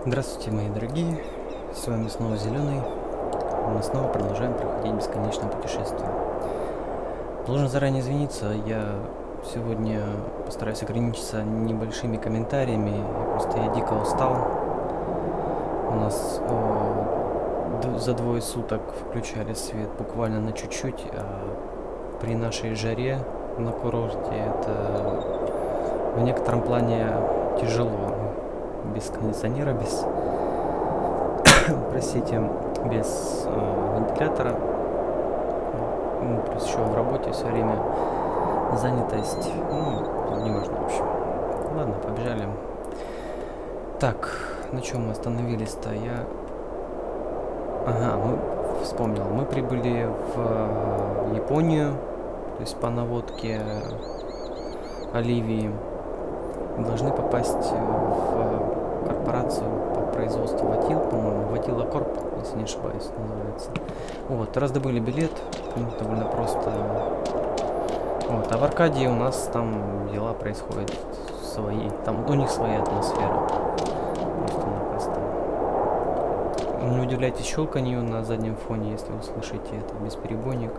Здравствуйте, мои дорогие, с вами снова Зеленый. Мы снова продолжаем проходить бесконечное путешествие. Должен заранее извиниться, я сегодня постараюсь ограничиться небольшими комментариями, я дико устал. У нас за двое суток включали свет буквально на чуть-чуть, а при нашей жаре на курорте это в некотором плане тяжело. Без кондиционера, без простите, без вентилятора, плюс еще в работе все время занятость, не важно, в общем. Ладно, побежали. Так, на чем мы остановились-то? Вспомнил. Мы прибыли в Японию, то есть по наводке Оливии. Должны попасть в корпорацию по производству ватил, по-моему, Ватила Корп, если не ошибаюсь, называется. Вот, раздобыли билет, довольно просто. Вот, а в Аркадии у нас там дела происходят свои, там у них своя атмосфера. Просто-напросто. Не удивляйтесь щелканью на заднем фоне, если вы слышите это бесперебойник.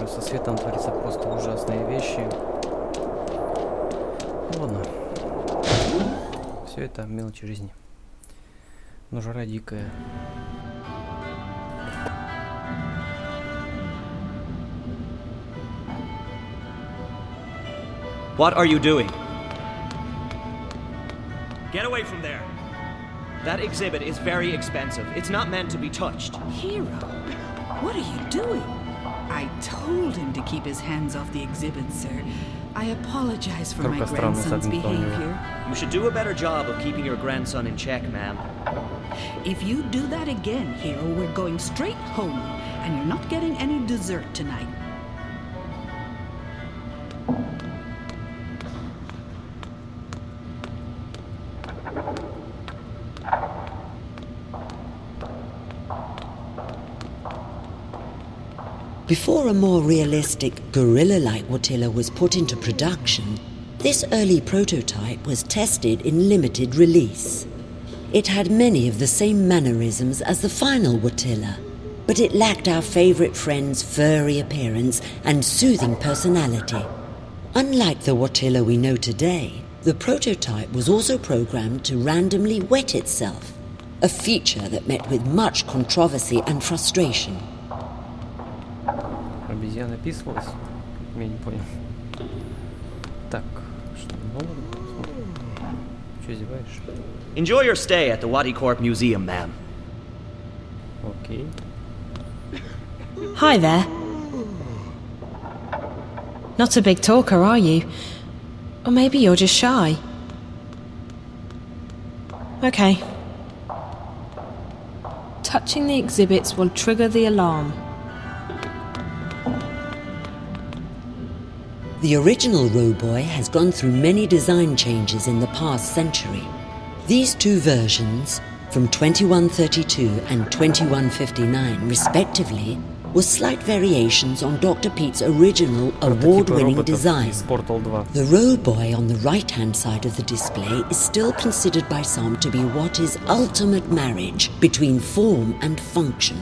Со светом творятся просто ужасные вещи. Ладно. Все это мелочи жизни. Но жара дикая. What are you doing? Get away from there. That exhibit is very expensive. It's not meant to be touched. Hero, what are you doing? I told him to keep his hands off the exhibit, sir. I apologize for my grandson's behavior. You should do a better job of keeping your grandson in check, ma'am. If you do that again, Hero, we're going straight home, and you're not getting any dessert tonight. Before a more realistic, gorilla-like Watilla was put into production, this early prototype was tested in limited release. It had many of the same mannerisms as the final Watilla, but it lacked our favourite friend's furry appearance and soothing personality. Unlike the Watilla we know today, the prototype was also programmed to randomly wet itself, a feature that met with much controversy and frustration. Обезьяна писалась? Я не понял. Так, что нового? Че зеваешь? Enjoy your stay at the Wadi Corp Museum, ma'am. Окей. Hi there. Not a big talker, are you? Or maybe you're just shy. Okay. Touching the exhibits will trigger the alarm. The original Rowboy has gone through many design changes in the past century. These two versions, from 2132 and 2159 respectively, were slight variations on Dr. Pete's original award-winning design. The Rowboy on the right-hand side of the display is still considered by some to be what is ultimate marriage between form and function.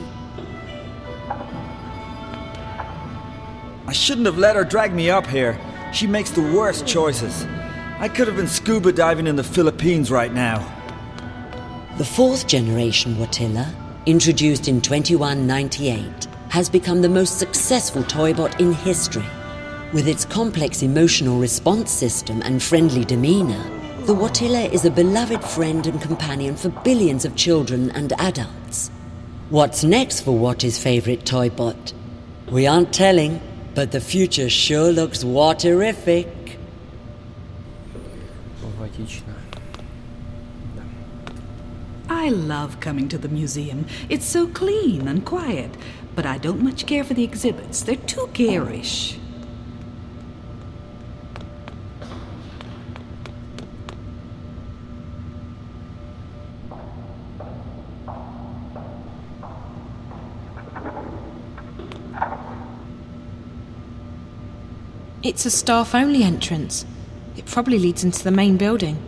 I shouldn't have let her drag me up here. She makes the worst choices. I could have been scuba diving in the Philippines right now. The fourth generation Watilla, introduced in 2198, has become the most successful toybot in history. With its complex emotional response system and friendly demeanor, the Watilla is a beloved friend and companion for billions of children and adults. What's next for Watty's favorite toybot? We aren't telling. But the future sure looks waterific. I love coming to the museum. It's so clean and quiet. But I don't much care for the exhibits. They're too garish. It's a staff-only entrance. It probably leads into the main building,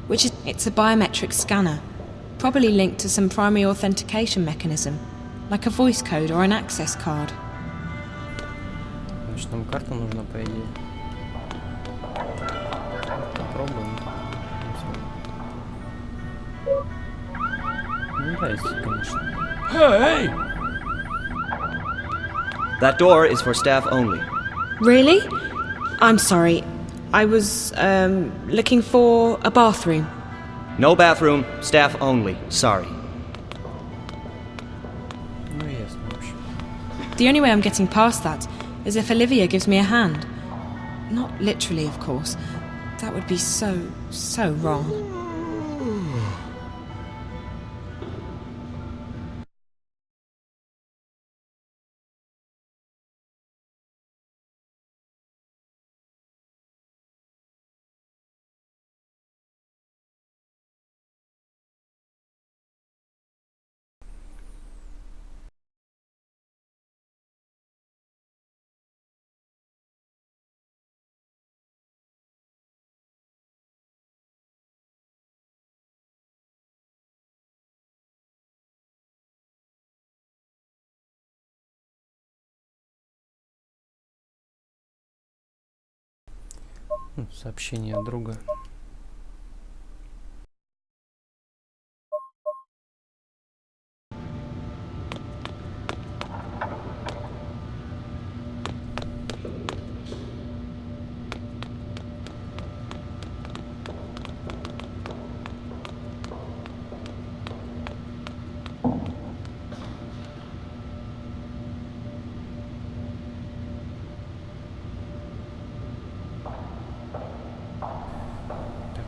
it's a biometric scanner. probably linked to some primary authentication mechanism, like a voice code or an access card. Значит, нам карта нужна, по идее. Попробуем. Ну да, есть, конечно. Hey! That door is for staff only. Really? I'm sorry. I was, looking for a bathroom. No bathroom, staff only. Sorry. Ну ясно, в общем. The only way I'm getting past that is if Olivia gives me a hand. Not literally, of course. That would be so wrong. Сообщение от друга.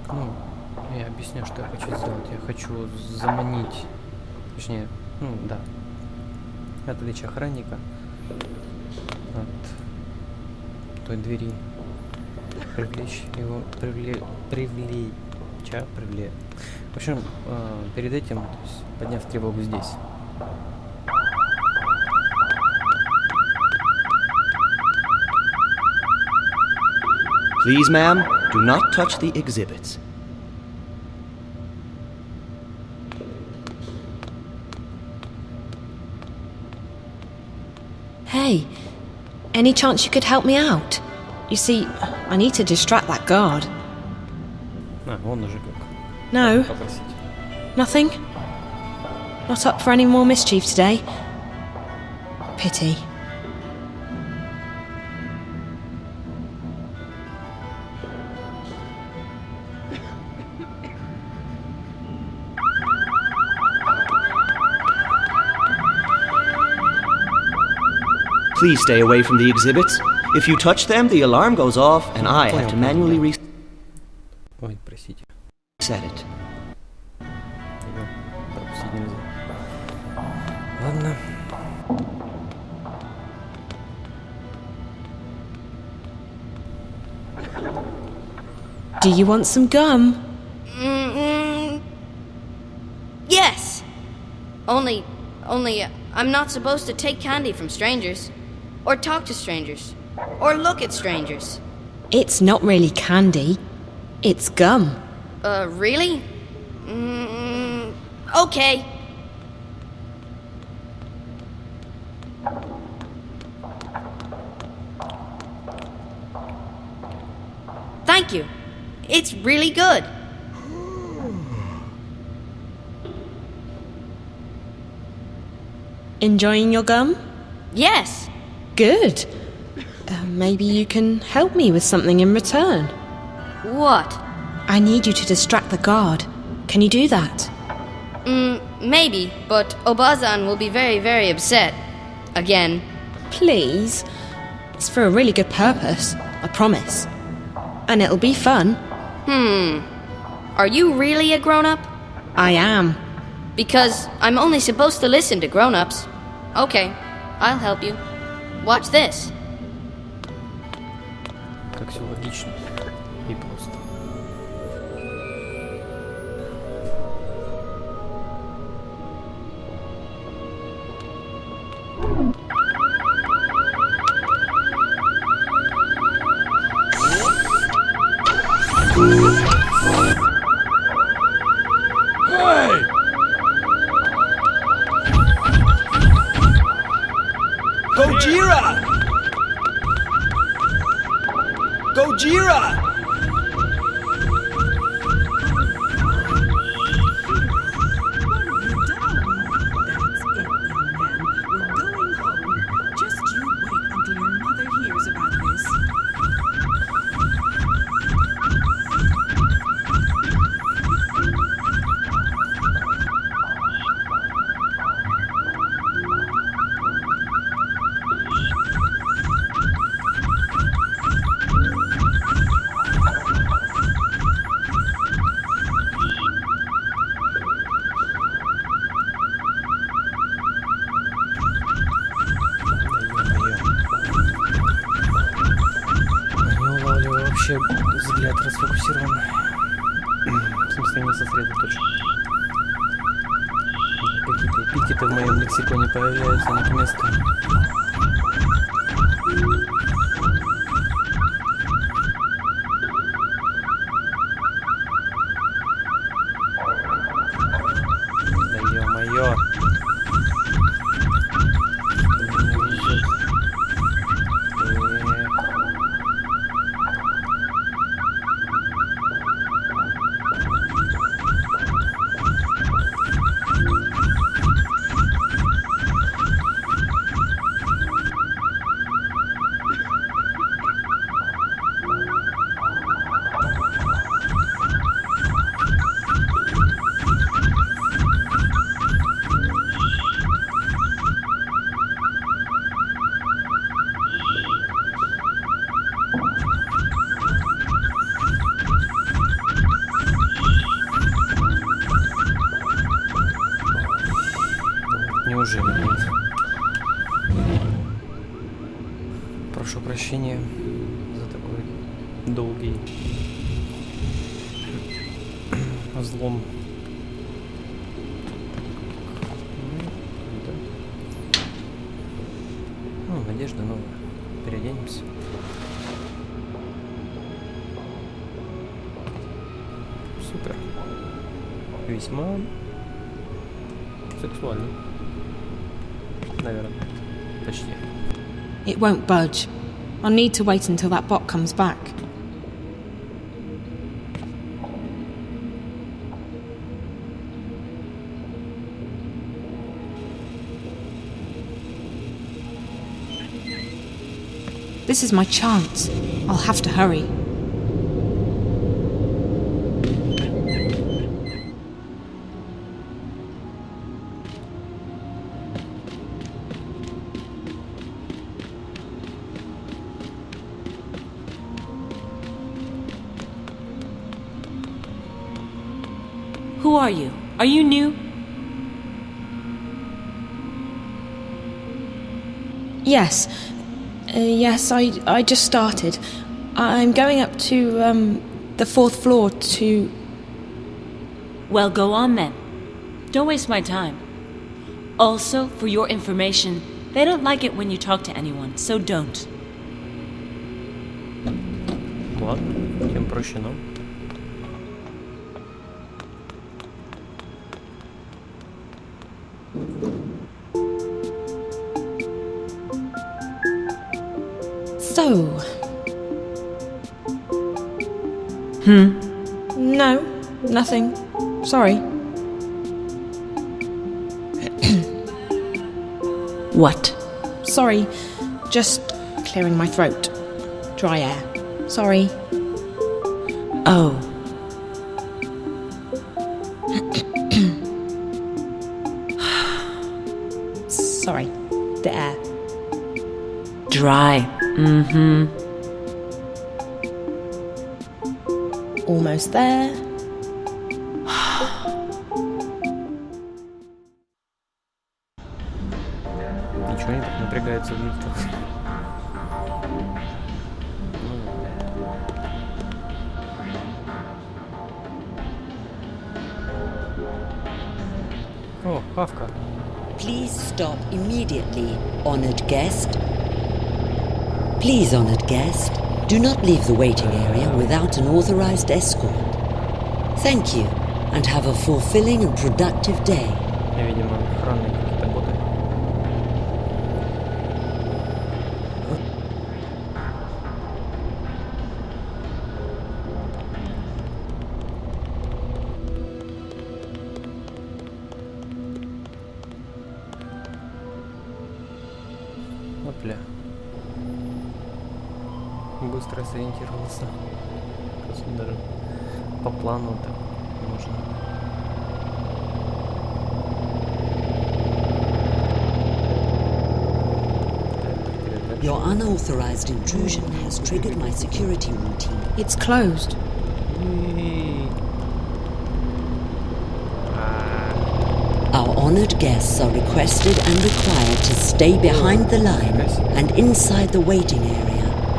Ну, я объясню, что я хочу сделать. Я хочу заманить, точнее, ну да, отвлечь охранника от той двери, привлечь его, В общем, перед этим, то есть, подняв тревогу здесь. Please, ma'am, do not touch the exhibits. Hey, any chance you could help me out? You see, I need to distract that guard. Вон уже как. No, Попросить. nothing? Not up for any more mischief today? Pity. Please stay away from the exhibits. If you touch them, the alarm goes off and I have to manually Ой, простите. reset it. Его пропустить нельзя. Ладно. Do you want some gum? Yes. Only, I'm not supposed to take candy from strangers, or talk to strangers, or look at strangers. It's not really candy. It's gum. Really? Okay. Thank you. It's really good. Enjoying your gum? Yes. Good. Maybe you can help me with something in return. What? I need you to distract the guard. Can you do that? Maybe, but Obazan will be very, very upset. Again. Please. It's for a really good purpose, I promise. And it'll be fun. Are you really a grown-up? I am. Because I'm only supposed to listen to grown-ups. Okay, I'll help you. Watch this. Как все логично и просто. Hey! просто не сосредоточен. Какие-то эпитеты в моем лексиконе появляются не к месту. Да ё-моё! Неужели нет? Прошу прощения за такой долгий взлом. Ну, одежда новая. Переоденемся. Супер. Весьма сексуально. Наверное. Почти. It won't budge. I'll need to wait until that bot comes back. This is my chance. I'll have to hurry. Who are you? Are you new? Yes. Yes, I just started. I'm going up to, the 4th floor to... Well, go on then. Don't waste my time. Also, for your information, they don't like it when you talk to anyone, so don't. Ладно, тем проще нам. So... No, nothing. Sorry. What? Sorry, just clearing my throat. Dry air. Sorry. Oh. Sorry, the air. Dry. Mm-hmm. Almost there. Ничего не так напрягается в лифтах. О, Хавка. Please stop immediately, honored guest. Please, honored guest, do not leave the waiting area without an authorized escort. Thank you, and have a fulfilling and productive day. Видимо, охранные какие-то боты. Опля. Быстро сориентировался. Кажется, даже по плану так можно. Your unauthorized intrusion has triggered my security routine. It's closed. Our honored guests are requested and required to stay behind the line and inside the waiting area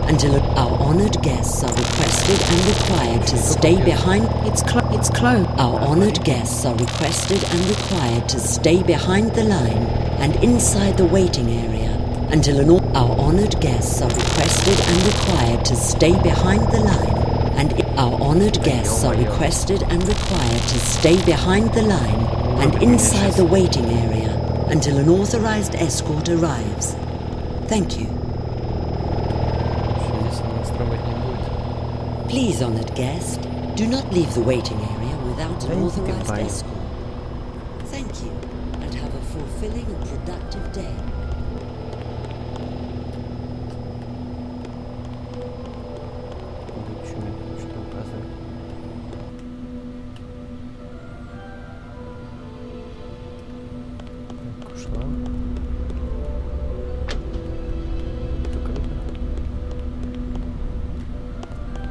until Our honored guests are requested and required to stay behind. It's closed. Our honored guests are requested and required to stay behind the line and inside the waiting area until Our honored guests are requested and required to stay behind the line Our honored guests are requested and required to stay behind the line and inside the waiting area until an authorized escort arrives. Thank you. Please, honored guest, do not leave the waiting area without an authorized escort. Thank you, and have a fulfilling and productive day.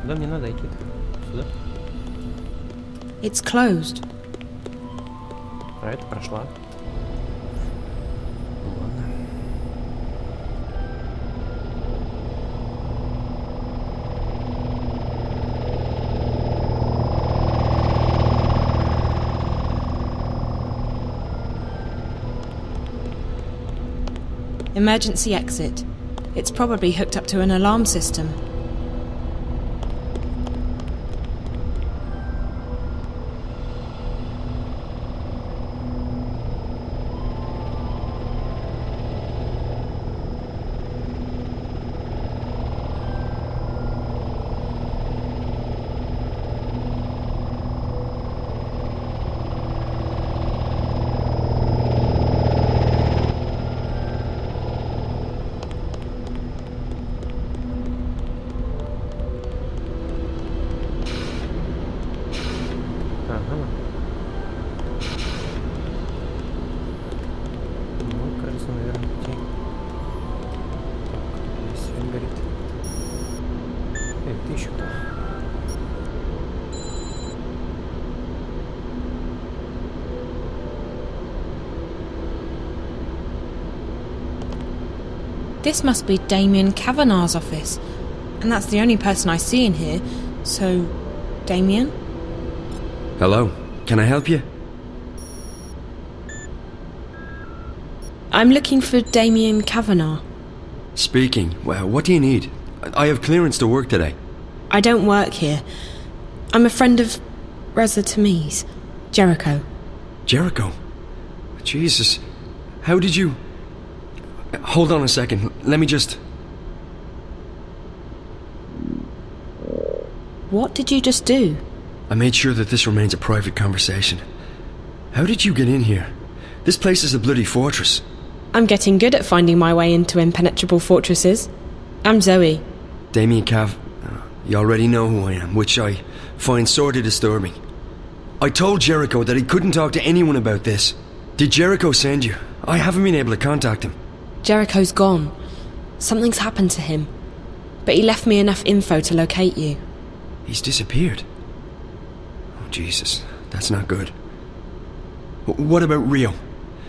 Куда мне надо идти? Сюда? It's closed. А это прошла. Ладно. Emergency exit. It's probably hooked up to an alarm system. This must be Damien Kavanagh's office, and that's the only person I see in here, so... Damien? Hello, can I help you? I'm looking for Damien Kavanagh. Speaking. Well, what do you need? I have clearance to work today. I don't work here. I'm a friend of Reza Tamiz, Jericho. Jericho? Jesus, how did you... Hold on a second, let me just... What did you just do? I made sure that this remains a private conversation. How did you get in here? This place is a bloody fortress. I'm getting good at finding my way into impenetrable fortresses. I'm Zoe. Damien Cav... You already know who I am, which I find sorely disturbing. I told Jericho that he couldn't talk to anyone about this. Did Jericho send you? I haven't been able to contact him. Jericho's gone. Something's happened to him. But he left me enough info to locate you. He's disappeared. Oh, Jesus. That's not good. What about Rio?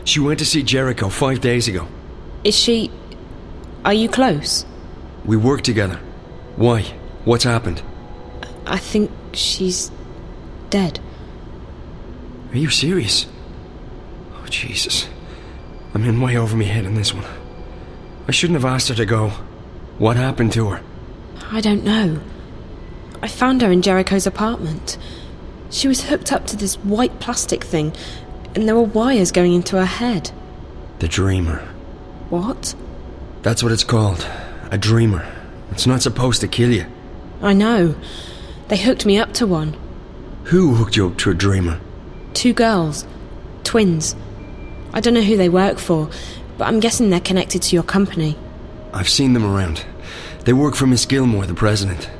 She went to see Jericho 5 days ago. Is she... Are you close? We work together. Why? What's happened? I think she's... dead. Are you serious? Oh, Jesus. I'm in way over my head in this one. I shouldn't have asked her to go. What happened to her? I don't know. I found her in Jericho's apartment. She was hooked up to this white plastic thing, and there were wires going into her head. The dreamer. What? That's what it's called. A dreamer. It's not supposed to kill you. I know. They hooked me up to one. Who hooked you up to a dreamer? 2 girls. Twins. I don't know who they work for, but I'm guessing they're connected to your company. I've seen them around. They work for Miss Gilmore, the president.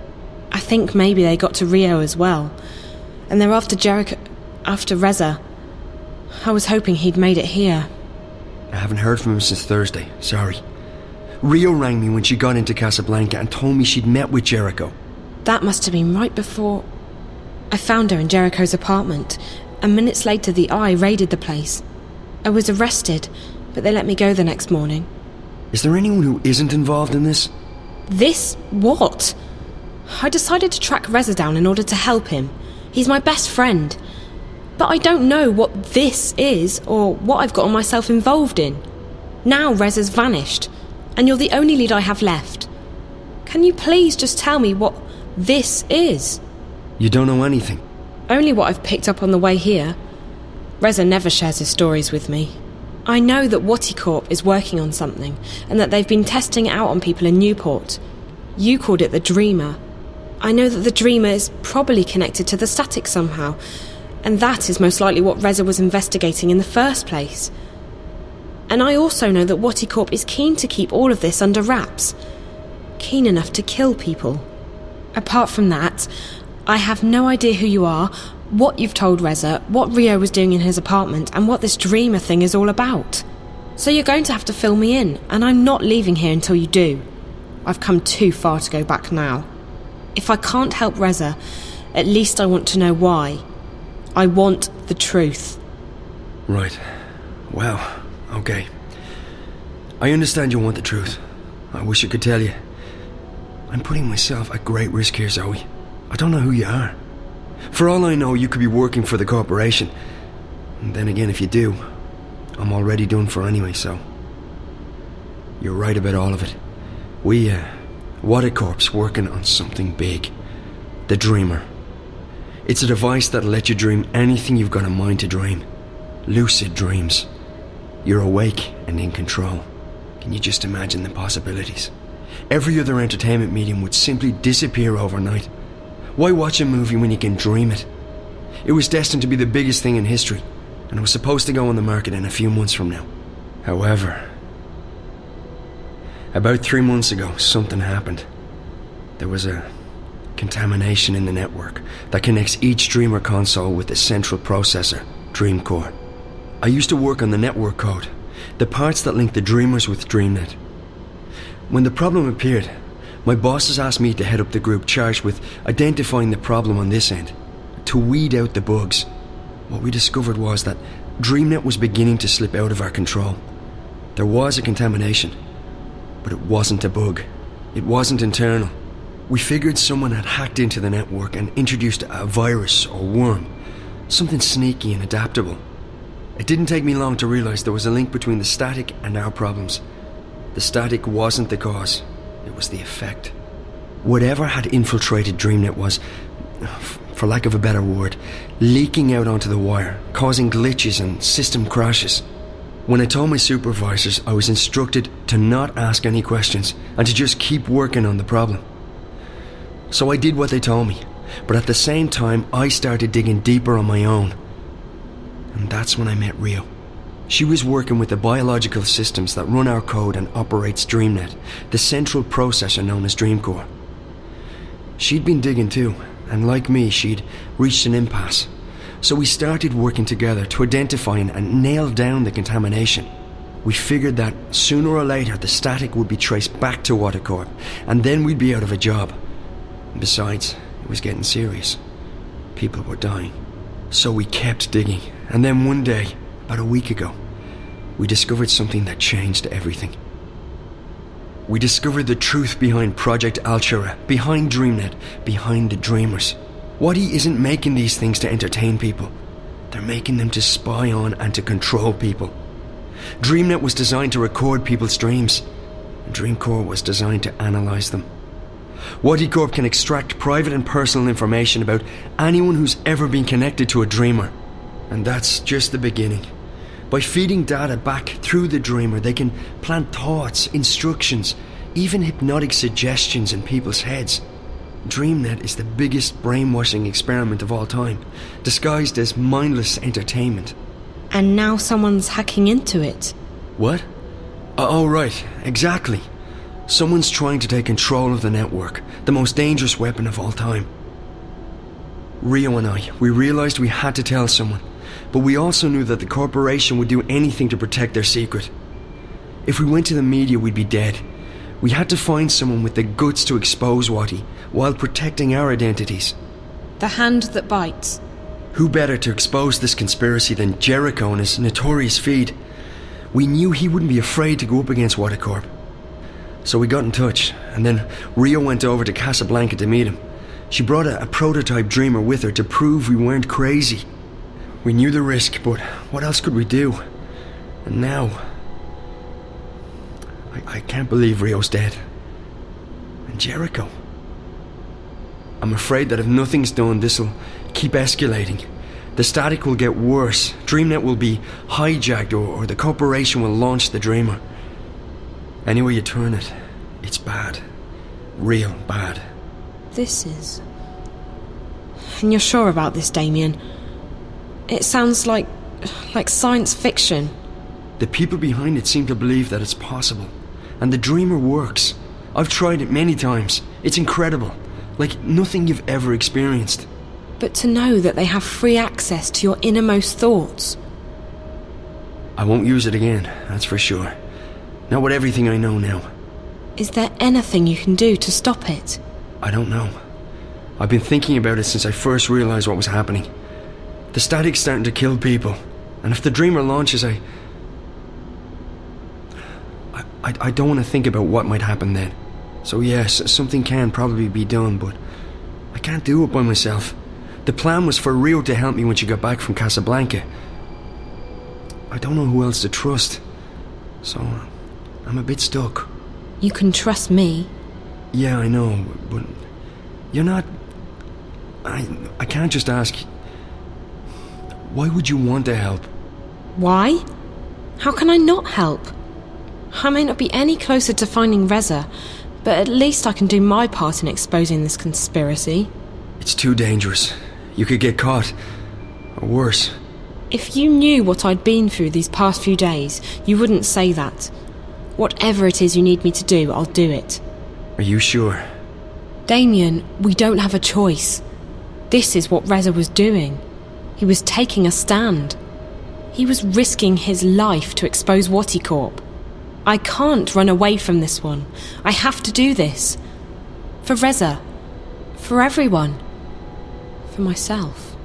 I think maybe they got to Rio as well. And they're after Jericho... after Reza. I was hoping he'd made it here. I haven't heard from him since Thursday, sorry. Rio rang me when she got into Casablanca and told me she'd met with Jericho. That must have been right before... I found her in Jericho's apartment, and minutes later the Eye raided the place. I was arrested, but they let me go the next morning. Is there anyone who isn't involved in this? This? What? I decided to track Reza down in order to help him. He's my best friend. But I don't know what this is or what I've gotten myself involved in. Now Reza's vanished, and you're the only lead I have left. Can you please just tell me what this is? You don't know anything? Only what I've picked up on the way here. Reza never shares his stories with me. I know that Waticorp is working on something, and that they've been testing it out on people in Newport. You called it the Dreamer. I know that the Dreamer is probably connected to the static somehow, and that is most likely what Reza was investigating in the first place. And I also know that Waticorp is keen to keep all of this under wraps. Keen enough to kill people. Apart from that, I have no idea who you are, what you've told Reza, what Rio was doing in his apartment, and what this Dreamer thing is all about. So you're going to have to fill me in, and I'm not leaving here until you do. I've come too far to go back now. If I can't help Reza, at least I want to know why. I want the truth. Right. Well, okay. I understand you want the truth. I wish I could tell you. I'm putting myself at great risk here, Zoe. I don't know who you are. For all I know, you could be working for the corporation. And then again, if you do, I'm already done for anyway, so... You're right about all of it. Waticorp's working on something big. The Dreamer. It's a device that'll let you dream anything you've got a mind to dream. Lucid dreams. You're awake and in control. Can you just imagine the possibilities? Every other entertainment medium would simply disappear overnight. Why watch a movie when you can dream it? It was destined to be the biggest thing in history, and it was supposed to go on the market in a few months from now. However, about 3 months ago, something happened. There was a contamination in the network that connects each Dreamer console with the central processor, Dreamcore. I used to work on the network code, the parts that link the Dreamers with DreamNet. When the problem appeared, my bosses asked me to head up the group charged with identifying the problem on this end, to weed out the bugs. What we discovered was that DreamNet was beginning to slip out of our control. There was a contamination, but it wasn't a bug. It wasn't internal. We figured someone had hacked into the network and introduced a virus or worm, something sneaky and adaptable. It didn't take me long to realize there was a link between the static and our problems. The static wasn't the cause, it was the effect. Whatever had infiltrated DreamNet was, for lack of a better word, leaking out onto the wire, causing glitches and system crashes. When I told my supervisors, I was instructed to not ask any questions and to just keep working on the problem. So I did what they told me, but at the same time I started digging deeper on my own. And that's when I met Rio. She was working with the biological systems that run our code and operates DreamNet, the central processor known as Dreamcore. She'd been digging too, and like me, she'd reached an impasse. So we started working together to identify and nail down the contamination. We figured that sooner or later the static would be traced back to Waticorp, and then we'd be out of a job. Besides, it was getting serious. People were dying. So we kept digging, and then one day, about a week ago, we discovered something that changed everything. We discovered the truth behind Project Altura, behind DreamNet, behind the Dreamers. Wati isn't making these things to entertain people. They're making them to spy on and to control people. DreamNet was designed to record people's dreams, and Dreamcore was designed to analyze them. Waticorp can extract private and personal information about anyone who's ever been connected to a Dreamer. And that's just the beginning. By feeding data back through the Dreamer, they can plant thoughts, instructions, even hypnotic suggestions in people's heads. DreamNet is the biggest brainwashing experiment of all time, disguised as mindless entertainment. And now someone's hacking into it. What? Oh, right, exactly. Someone's trying to take control of the network, the most dangerous weapon of all time. Rio and I, we realized we had to tell someone, but we also knew that the corporation would do anything to protect their secret. If we went to the media, we'd be dead. We had to find someone with the guts to expose Wati, while protecting our identities. The hand that bites. Who better to expose this conspiracy than Jericho and his notorious feed? We knew he wouldn't be afraid to go up against Waticorp. So we got in touch, and then Rio went over to Casablanca to meet him. She brought a prototype dreamer with her to prove we weren't crazy. We knew the risk, but what else could we do? And now... I can't believe Rio's dead. And Jericho. I'm afraid that if nothing's done, this'll keep escalating. The static will get worse. DreamNet will be hijacked, or the corporation will launch the dreamer. Any way you turn it, it's bad. Real bad. This is... And you're sure about this, Damien? It sounds like science fiction. The people behind it seem to believe that it's possible. And the dreamer works. I've tried it many times. It's incredible. Like nothing you've ever experienced. But to know that they have free access to your innermost thoughts... I won't use it again, that's for sure. Not with everything I know now. Is there anything you can do to stop it? I don't know. I've been thinking about it since I first realized what was happening. The static's starting to kill people. And if the dreamer launches, I don't want to think about what might happen then. So yes, something can probably be done, but I can't do it by myself. The plan was for Rio to help me when she got back from Casablanca. I don't know who else to trust. So, I'm a bit stuck. You can trust me. Yeah, I know, but you're not... I can't just ask... Why would you want to help? Why? How can I not help? I may not be any closer to finding Reza, but at least I can do my part in exposing this conspiracy. It's too dangerous. You could get caught. Or worse. If you knew what I'd been through these past few days, you wouldn't say that. Whatever it is you need me to do, I'll do it. Are you sure? Damien, we don't have a choice. This is what Reza was doing. He was taking a stand. He was risking his life to expose Wati Corp. I can't run away from this one. I have to do this. For Reza. For everyone. For myself.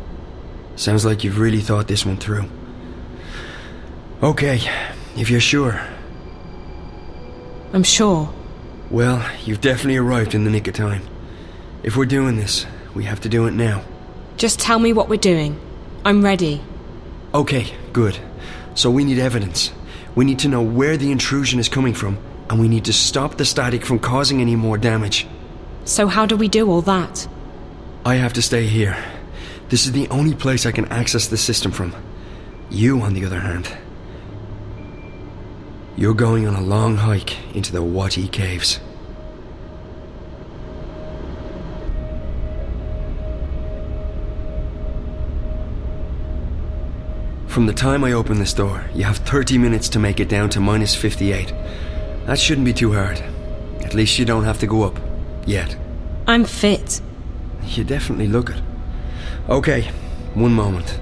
Sounds like you've really thought this one through. Okay, if you're sure. I'm sure. Well, you've definitely arrived in the nick of time. If we're doing this, we have to do it now. Just tell me what we're doing. I'm ready. Okay, good. So we need evidence. We need to know where the intrusion is coming from, and we need to stop the static from causing any more damage. So how do we do all that? I have to stay here. This is the only place I can access the system from. You, on the other hand, you're going on a long hike into the Wati Caves. From the time I open this door, you have 30 minutes to make it down to minus 58. That shouldn't be too hard. At least you don't have to go up. Yet. I'm fit. You definitely look it. Okay, one moment.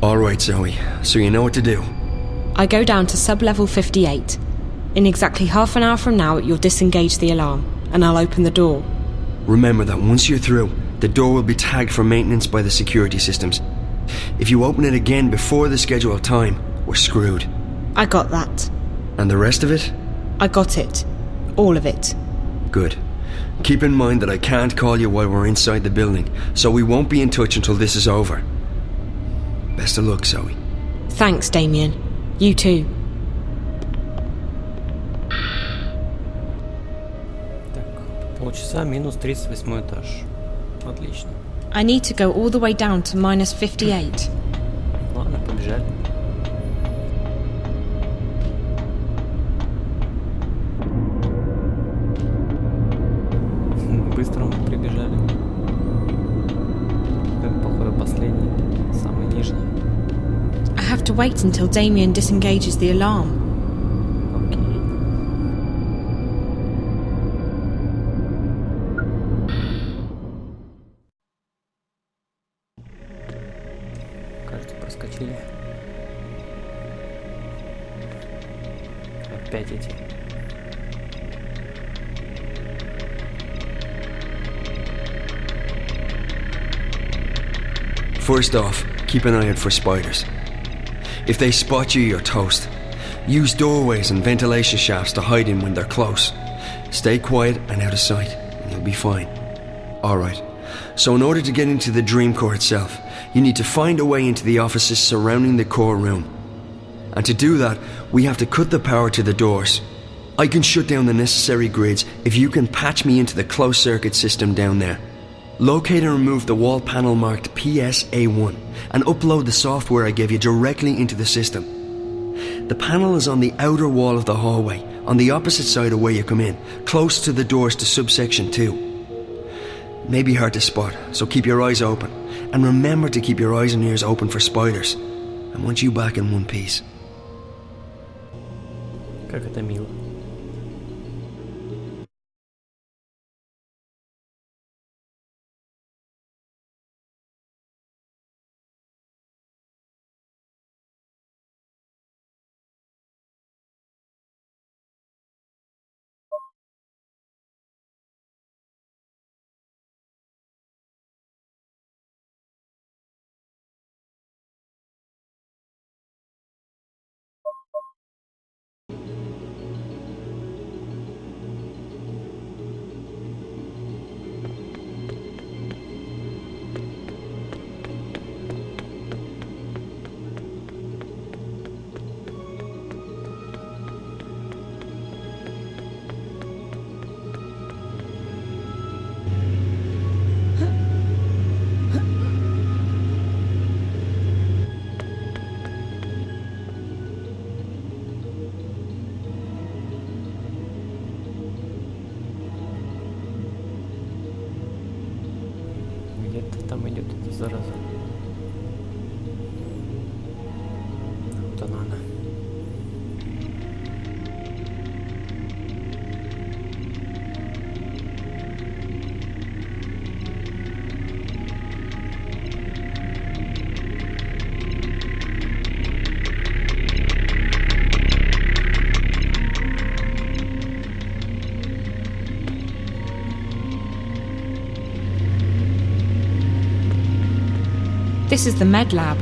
Alright, Zoe, so you know what to do. I go down to sub-level 58. In exactly half an hour from now, you'll disengage the alarm, and I'll open the door. Remember that once you're through, the door will be tagged for maintenance by the security systems. If you open it again before the scheduled time, we're screwed. I got that. And the rest of it? I got it. All of it. Good. Keep in mind that I can't call you while we're inside the building, so we won't be in touch until this is over. Best of luck, Zoe. Thanks, Damien. You too. Полчаса минус 38 этаж. Отлично. I need to go all the way down to minus 58. Ладно, побежали. Быстро мы прибежали. Это, походу, последний, самый нижний. I have to wait until Damien disengages the alarm. Кажется, проскочили. Опять эти. First off, keep an eye out for spiders. If they spot you, you're toast. Use doorways and ventilation shafts to hide in when they're close. Stay quiet and out of sight, and you'll be fine. Alright, so in order to get into the dream core itself, you need to find a way into the offices surrounding the core room. And to do that, we have to cut the power to the doors. I can shut down the necessary grids if you can patch me into the closed circuit system down there. Locate and remove the wall panel marked PSA1 and upload the software I gave you directly into the system. The panel is on the outer wall of the hallway, on the opposite side of where you come in, close to the doors to subsection 2. May be hard to spot, so keep your eyes open. And remember to keep your eyes and ears open for spiders. I want you back in one piece. Как это мило. Где-то там идет эта зараза. Вот она. This is the med lab.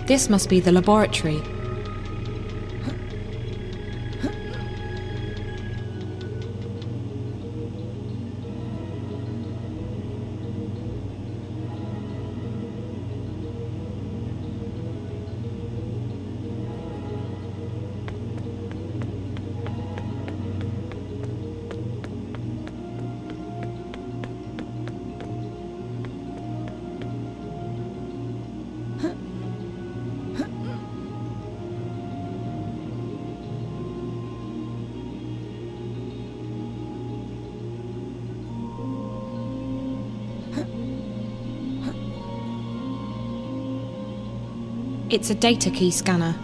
This must be the laboratory. It's a data key scanner.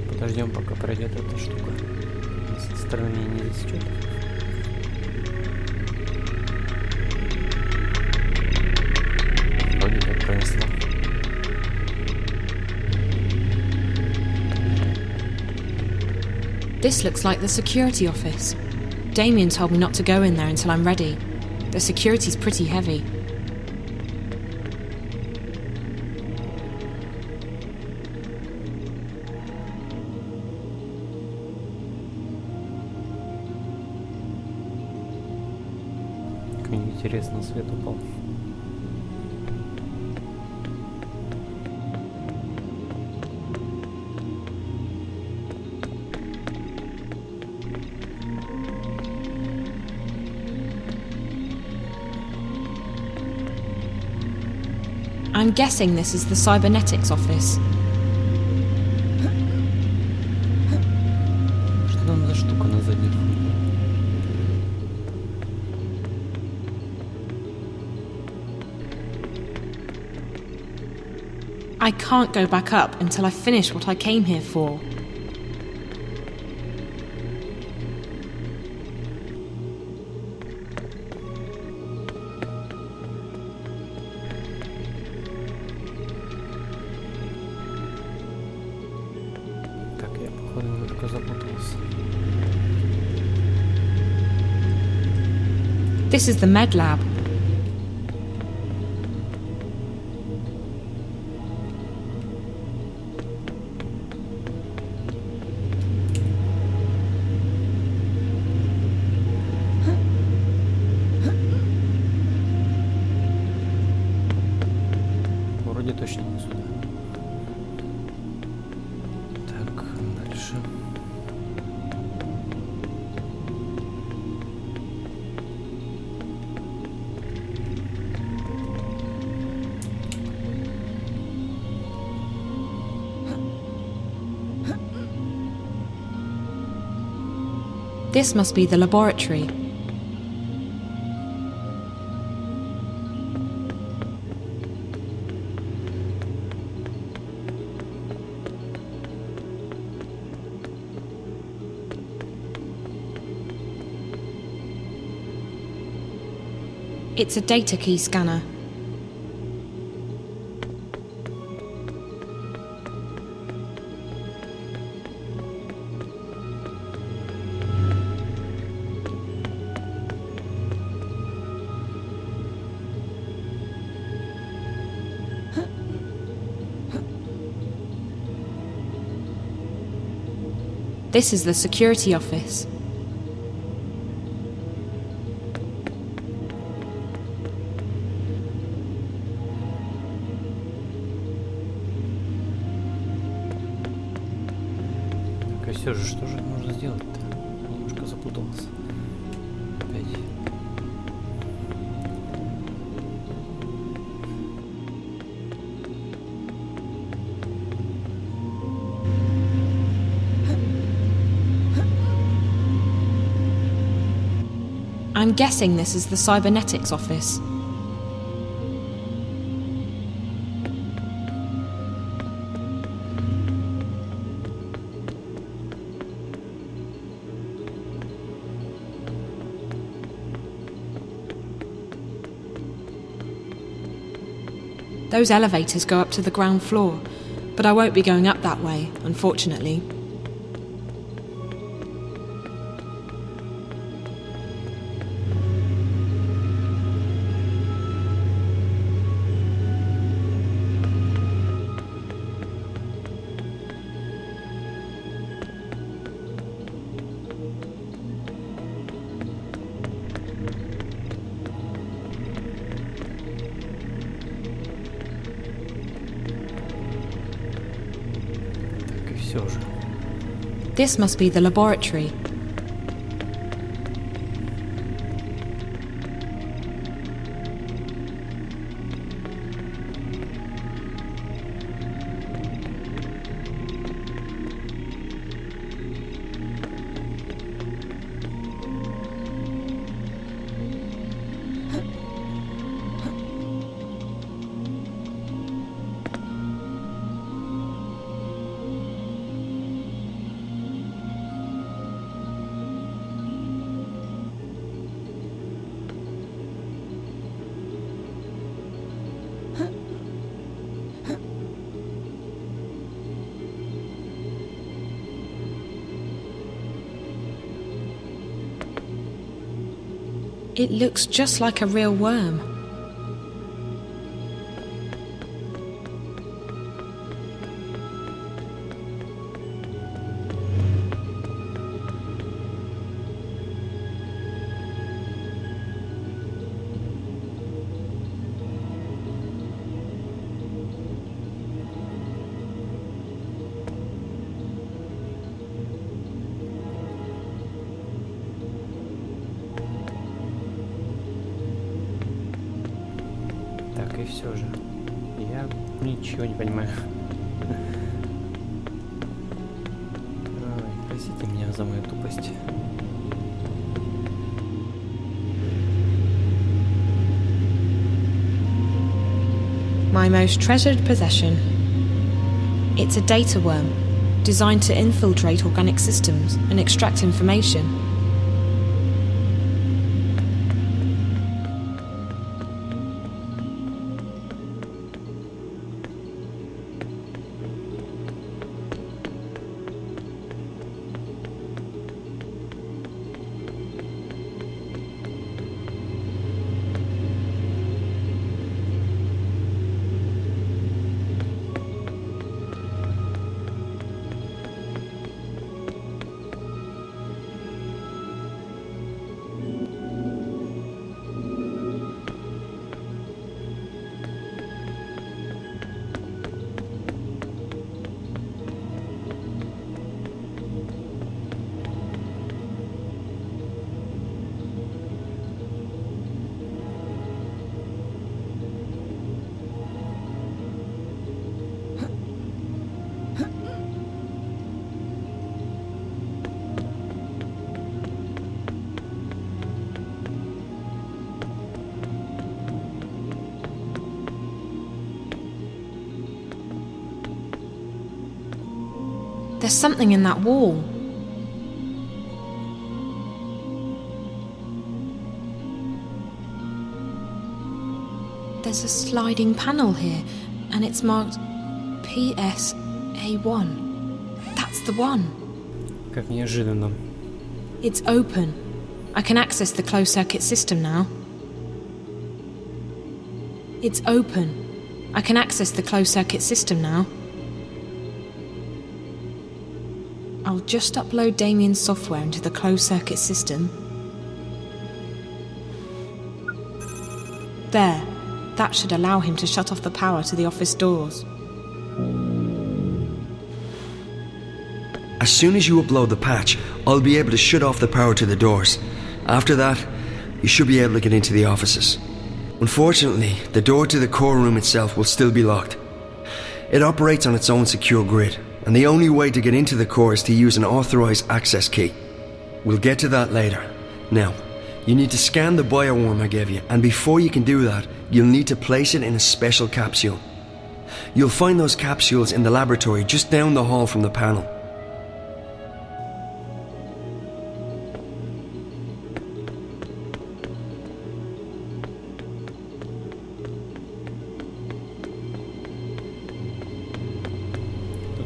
Подождем, пока пройдет эта штука. С этой стороны меня не засечет. Вроде как пронесло. This looks like the security office. Damien told me not to go in there until I'm ready. The security's pretty heavy. Как интересно, свет упал. I'm guessing this is the cybernetics office. Что там за штука на заднем фоне? I can't go back up until I finish what I came here for. Так, я походу немножко запутался. This is the med lab. Вроде точно не сюда. Так, дальше. This must be the laboratory. It's a data key scanner. This is the security office. Так, и все же, что же нужно сделать-то? Немножко запутался. Опять. I'm guessing this is the cybernetics office. Those elevators go up to the ground floor, but I won't be going up that way, unfortunately. This must be the laboratory. It looks just like a real worm. Так, и все же. Я Ничего не понимаю. Ой, простите меня за мою тупость. My most treasured possession. It's a data worm, designed to infiltrate organic systems and extract information. There's something in that wall. There's a sliding panel here, and it's marked PSA1. That's the one. Как неожиданно. It's open. I can access the closed-circuit system now. It's open. I can access the closed-circuit system now. I'll just upload Damien's software into the closed-circuit system. There. That should allow him to shut off the power to the office doors. As soon as you upload the patch, I'll be able to shut off the power to the doors. After that, you should be able to get into the offices. Unfortunately, the door to the core room itself will still be locked. It operates on its own secure grid, and the only way to get into the core is to use an authorized access key. We'll get to that later. Now, you need to scan the bioworm I gave you, and before you can do that, you'll need to place it in a special capsule. You'll find those capsules in the laboratory just down the hall from the panel.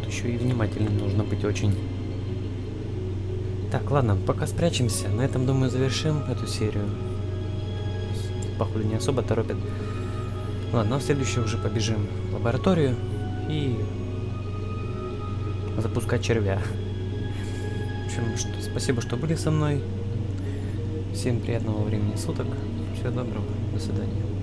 Еще и внимательным нужно быть очень. Так, ладно, пока спрячемся. На этом, думаю, завершим эту серию. Походу, не особо торопят. Ладно, в следующую уже побежим в лабораторию и запускать червя. В общем, спасибо, что были со мной. Всем приятного времени суток. Всего доброго. До свидания.